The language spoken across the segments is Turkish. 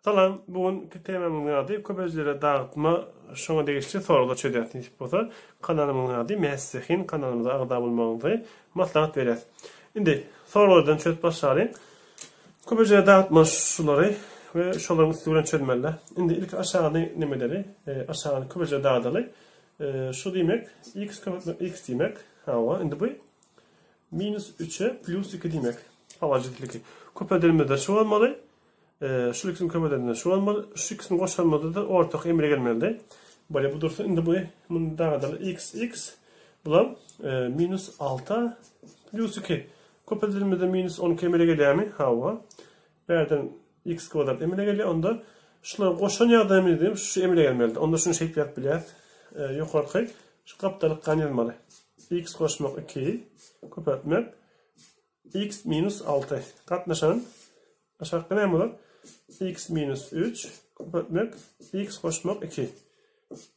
Salam, bugünkü temamın adı köpözlere dağıtma şoňa degişli sorular çözdürýän bolsa, kanalymyň ady Mässehin, kanalymyza agda bolmagyňy maslahat berýär. Indi sorulardan çözüp başlaýan. Köpözlere dağıtma şulary we şolaryň üstüne çözmeler. Indi ilk aşağıda nemeleri, aşağıda köpözlere dağıdaly. Şu demek x köpetmek x demek. Hawa, indi bu -3'e +2 demek. Hawajytligi. Köpözlerimize şu bolmaly. Şu ikisini köpödenden şu almalı, şu ikisini koşalmalı da ortak emre gelmeli. Böyle bu dursa indi bu bunun dağıdalı x bulam -6 +2. Köpödlerimizde -10 emre geliyor mi? Hava. Berden x kvadrat emre geliyor. Onda şunları koşan yağda emre diyeyim. Şu emre gelmeli. Onda şunu şekil yap bilir. Yukarı şu kaptalık kanılmalı. X koşmak 2. Köpödmek x -6. Katlaşan aşağıda ne olur? X -3 köpetmek x koşmak 2.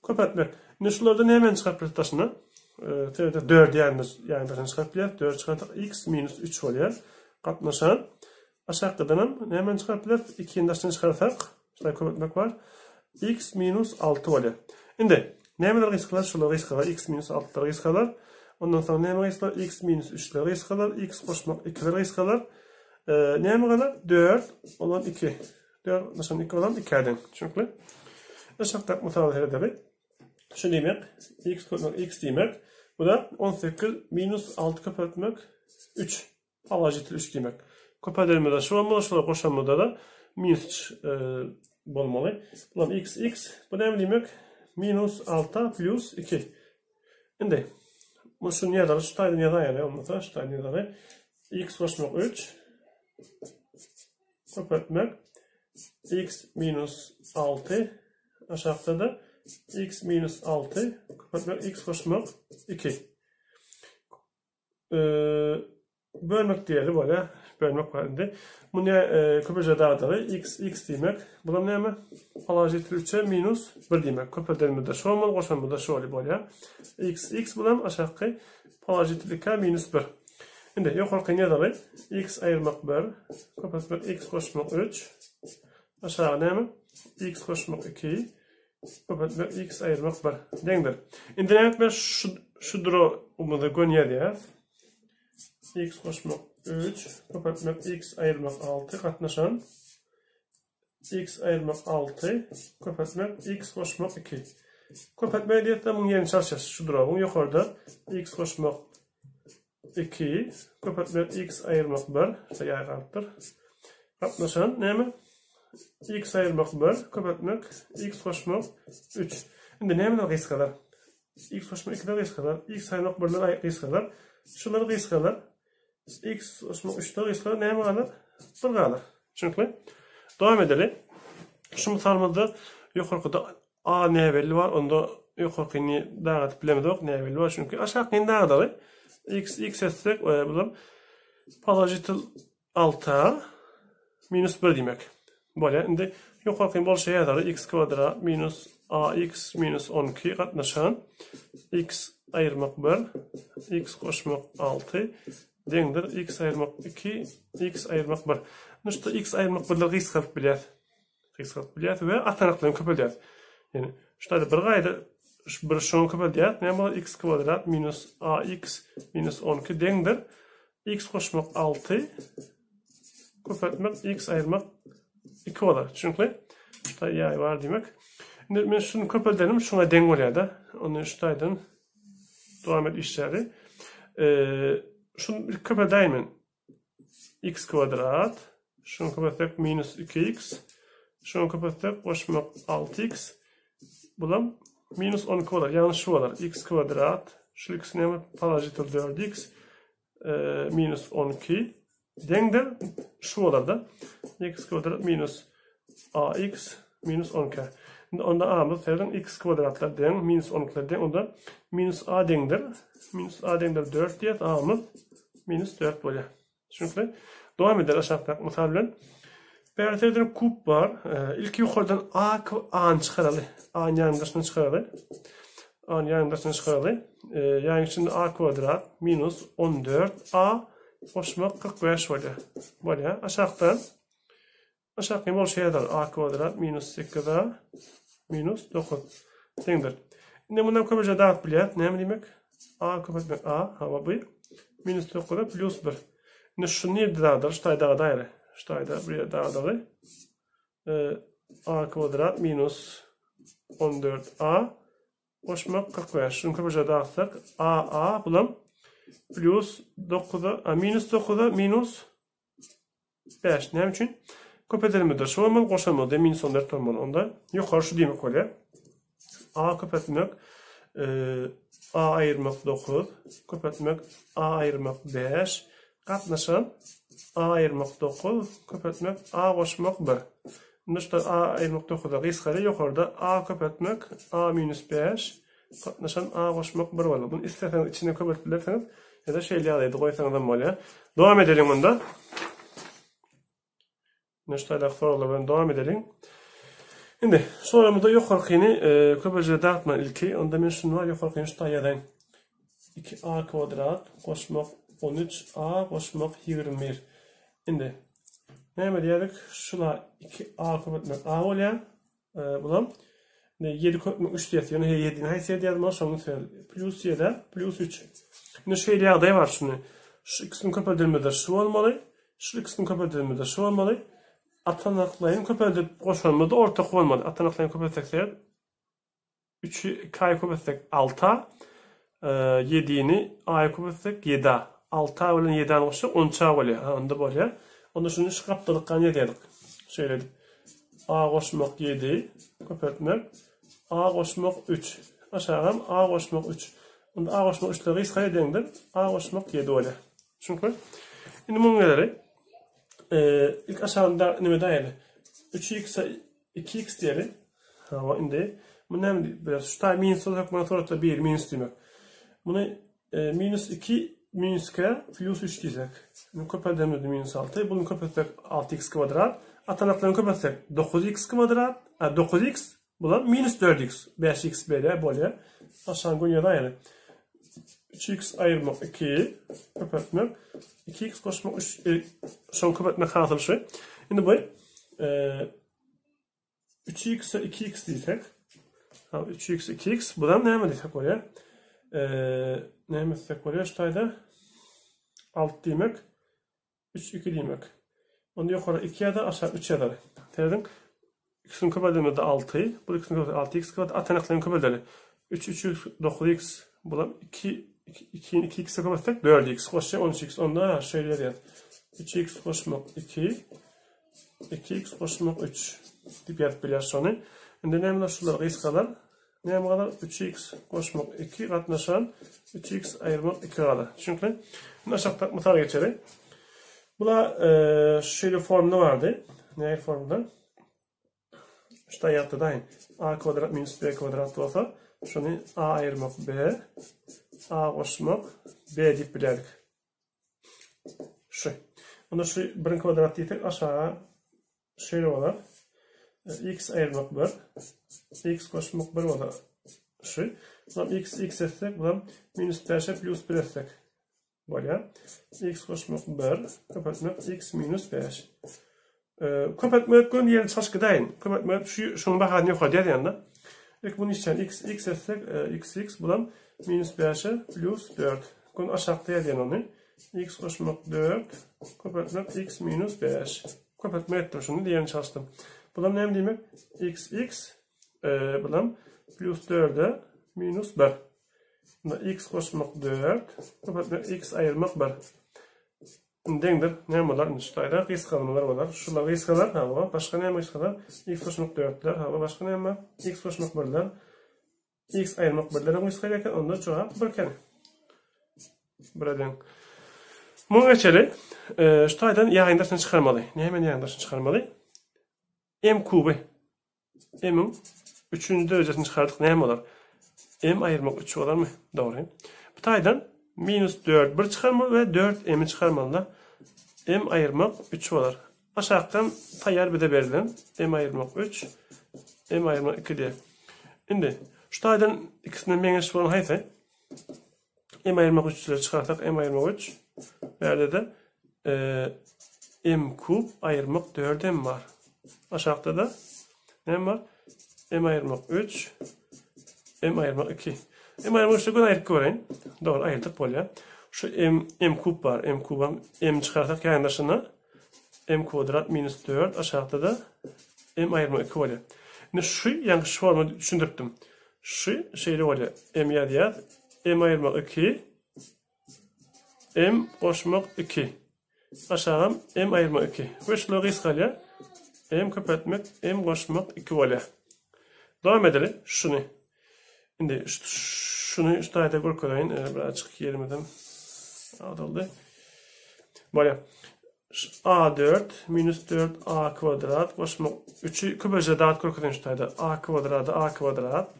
Köpetmek. Nişlerde ne hemen çıkartır taşına? 4 yani taşına çıkartır. 4 çıkartır. X -3 oluyor. Katlaşan aşağıdan ne hemen çıkartır? 2'nin taşına çıkartır. Şurada köpetmek var. X -6 oluyor. Şimdi ne hemen riskler? Şurada riskler. X -6'lar riskler. Ondan sonra ne hemen riskler? X -3'ler riskler. X koşmak 2'ler riskler. Ne kadar? 4 olan 2. 4 nasıl 2 olan 2'den. Çünkü aşağıda mutlaka edelim. Şu demek x köpetmek x demek. Bu da 18 -6 köpetmek 3. Hawajytly 3 demek. Köpetlerimizde şu olmalı, şurada koşanmada da -3 bolmaly. Bulan x. Bu ne demek? -6 + 2. Indi bu şu niye şu taydan ya olmasa şu taydan ya x koşmak 3. Köpetmek x -6 aşağıda da x -6 köpetmek x koşmak 2. Bölmek diyelim böyle. Bölmek var indi. Bu ne köpece dağıdalı x demek. Bulam ne mi? Hawajytly 3'e -1 demek. Köpelerimizde şu olmalı, koşanmada şu oluyor böyle. X bulam aşağı hawajytly k -1. Şimdi yukarı ne dalı? X ayırmak 1. Köpetmek x koşmak 3. Aşağı ne mi? X koşmak 2. Köpetmek x ayırmak 1. Dengdir. Şimdi ne etmek? Şu duru umuda gönyer ya. X koşmak 3. Köpetmek x ayırmak 6. Katlaşan. X ayırmak 6. Köpetmek x koşmak 2. Köpetmek diyetten bunun yerini çalışacağız. Şu duru. Bunun yukarıda x koşmak 2. Köpetmek x ayırmak 1. İşte yay arttır. Katlaşan ne mi? X ayırmak 1. Köpetmek x koşmak 3. Şimdi ne mi risk kadar? X koşmak 2'de risk kadar. X ayırmak 1'de risk kadar. Şunları risk kadar. X koşmak 3'de risk kadar. Ne mi kadar? 1 kadar. Çünkü devam edelim. Şu misalımızda yukarıda A ne belli var. Onda yukarıdaki dağıtıp bilemedik. Ne belli var. Çünkü aşağı ne dağıdalı? X etsek bulam hawajytly 6 -1 demek. Böyle indi yukarı bol şey yazar x kvadrat -ax -12 katlaşan x ayırmak 1 x koşmak 6 dengdir x ayırmak 2 x ayırmak 1. Nuşta x ayırmak 1'ler risk alıp bilyat ve atanaklarını köpeliyat. Yani şurada bir gayda bir şoň köpeliyat ne var? X kvadrat -ax -12 dengdir x koşmak 6 köpetmek x ayırmak 2 olur. Çünkü şurada yay var demek. Şimdi men şunu köpeldenim şuna denk oluyor da. Onu şuraydan devam et işleri. Şunu bir köpeldeyim. X kvadrat. Şunu köpeltek -2x. Şunu köpeltek koşmak 6x. Bulam -12 olur. Yani şu olur. X kvadrat. Şu ikisini hemen hawajytly 4x. -12. Dengdir şu olur da. X kvadrat -ax -12. Onda a'mız ferden x kvadratlar den -12'lar den. Onda -a dengdir. -a dengdir 4 diye a'mız -4 böyle. Çünkü devam eder aşağıda misallen. Berterden kub var. İlk yukarıdan a'nı çıkaralı. A'nın yanındasını çıkaralı. A'nın yanındasını çıkaralı. Yani şimdi a kvadrat -14 a koşmak 45 oluyor. Böyle aşağıdan Aşağı kim ol şeydir. A kvadrat minus 8a minus 9. Dengdir. Şimdi bundan köpece dağıt bilet. Ne demek? A köpetmek A. Hava bu. Minus 9'da plus 1. Şimdi şu nerede dağıdır? Ştay dağıdır. Ştayda buraya dağıdır. A kvadrat minus 14a koşmak 45. Şunu köpece dağıtsak. A bulam. Plus 9'da minus 9'da minus 5. Ne için? Köpetelimizde şu olmalı, koşamalı. Minus 14 olmalı. Onda yukarı şu demek oluyor. A köpetmek A ayırmak 9. Köpetmek A ayırmak 5. Katlaşan A ayırmak 9. Köpetmek A koşmak 1. İşte A ayırmak 9'da kıskari yukarıda A köpetmek A minus 5. Katlaşan A koşmak 1 olur. Bunu isterseniz içine köpetbilirseniz ya da şeyli alaydı koysanız da oluyor. Devam edelim bunda. Neştayla sorularla devam edelim. Şimdi sorumuzda yukarı yine köpece dağıtma ilki. Onda ben şunu var yukarı yine ştayyadan 2a kvadrat koşmak 13a koşmak 21. Şimdi ne diyorduk? Şuna 2a köpetmek a oluyor. Bulam. 7 köpetmek 3 diye yani 7'nin haysiyeti yazma sonra plus 7 plus 3. Şimdi şeyli aday var şunu. Şu ikisinin köpedelmede şu olmalı. Şu ikisinin köpedelmede şu olmalı. Atanaklayın köpedip koşulmadı, ortak olmadı. Atanaklayın köpetsek 3'ü K'ya köpetsek 6'a, 7'ini A'ya köpetsek 7'a. 6'a olan 7'a olsa 10'a oluyor. Onda böyle. Onda şunu şıkaptılıktan yedik. Söyledik. A koşmak 7, köpetmek. A koşmak 3. Aşağıdan A koşmak 3. Onda A koşmak 3'leri iskaya dendir. A koşmak 7 oluyor. Çünkü şimdi bunun neleri? İlk aşağıda ne dayalı? 3x 2x diyelim. Hava indi. Bu ne biraz şu tane minus olarak bana sonra 1 minus demek. Bunu minus 2 minus k plus 3 diyecek. Bunu köpeldiğimizde minus 6. Bunu köpelsek 6x kvadrat. Atanaklarını köpelsek 9x kvadrat. 9x. Bu da minus 4x. 5x böyle böyle. Aşağı günye dayalı. 3x ayırmak 2 köpetmek 2x koşmak 3 son köpetmek hazır şey. Şimdi bu 3x'e 2x diyecek. 3x 2x buradan ne yapacak oraya? Ne yapacak oraya? Şurada 6 demek 3 2 demek. Onu yukarı 2'ye de aşağı 3'e de. Terdim. X'in köpetlerinde de 6'yı. Bu ikisinin köpetleri 6x köpetleri. Atanakların köpetleri 3 9x bulan 2x'e köpetsek 4x koşacak 13x. Onda şeyler yaz. 3x koşmak 2 2x koşmak 3 dip yazıp bilir sonra. Şimdi ne kadar şunlar kıyız kadar? Ne kadar 3x koşmak 2 katlaşan 3x ayırmak 2 kadar. Çünkü aşağıda mutfağa geçelim. Bu da şöyle formda vardı. Ne formda? İşte yattı da a kvadrat minus b kvadrat olsa şunu a ayırmak b A koşmak B deyip bilerdik. Şu. Onda şu birin kvadrat deyip aşağı şöyle olur. X ayırmak 1. X koşmak 1 olur. Şu. Bundan x etsek. Bundan minus 5 plus 1 etsek. Böyle. X koşmak 1. Kapatmak x minus 5. Kapatmak gün yerini çalışkıdayın. Kapatmak şunun bakarını yok diye yanında. İlk bunun için x etsek. X bundan minus 5'e plus 4. Bunu aşağıya diyen onu. X koşmak 4. Kapatmak x minus 5. Kapatma ettim şunu diğerini çalıştım. Bulam ne demek? X. Bulam plus 4'e minus 1. Bunda x koşmak 4. Kapatmak x ayırmak 1. Dengdir. Ne var? Üstayda kıyız kalmalar var. Şunlar kıyız kalar. Hava. Başka ne var? X koşmak 4'ler. Hava. Başka ne var? X koşmak 1'ler. X ayırmak 1'lere kıyız kalırken onda cevap 1 kere. Buradan. Bunu geçelim. Ştaydan yayındaşını çıkarmalı. Ne hemen yayındaşını çıkarmalı? M kubu. M'in 3. derecesini çıkardık. Ne hem olur? M ayırmak 3 olur mu? Doğru. Bu taydan minus 4 1 çıkarmalı ve 4 M'i çıkarmalı. M ayırmak 3 olur. Aşağıdan tayar bir de verilen. M ayırmak 3. M ayırmak 2 diye. Şimdi ştaydan ikisinden mengeç olan hayse M ayırmak 3'leri çıkartak. M ayırmak 3. Nerede de M kub ayırmak 4M var. Aşağıda da ne var? M ayırmak 3. M ayırmak 2. M ayırmak 3'te ayrık göreyim. Doğru ayırdık böyle. Şu M kub var. M kuba M çıkartak yandaşına. M kvadrat minus 4. Aşağıda da M ayırmak 2 böyle. Şimdi şu yanlış formu düşündürdüm. Şu şeyle böyle. M yadiyat. M ayırmak 2. M koşmak 2. Aşağıdan M ayırmak 2. Ve şu logis kalya. M köpetmek, M koşmak 2 böyle. Devam edelim. Şunu. Şimdi şunu şu tayda koyayım. Birazcık yerimden aldı. Böyle. A4 minus 4 A kvadrat koşmak 3'ü kübece dağıt koyayım şu tayda. A kvadrat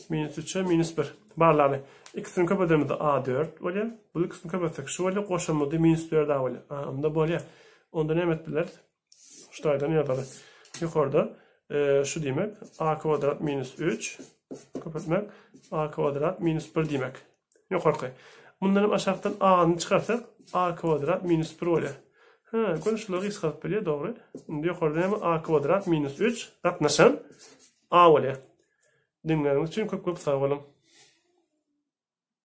minus 3'e minus 1. Barlarını. İkisini köpedemizde A4 böyle. Bu ikisini köpetsek şu böyle koşamadı minus 4 A böyle. Onda böyle. Onda ne ettiler? Şu tayda ne yazarı? Yukarıda şu demek A kvadrat minus 3 kapatmak A kvadrat minus 1 demek. Yukarı. Bunların aşağıdan A'nı çıkarsak A kvadrat minus 1 oluyor. Konuşulur iskap böyle doğru. Şimdi yukarıda A kvadrat minus 3 katnaşan A oluyor. Dinleriniz için çok sağ olun.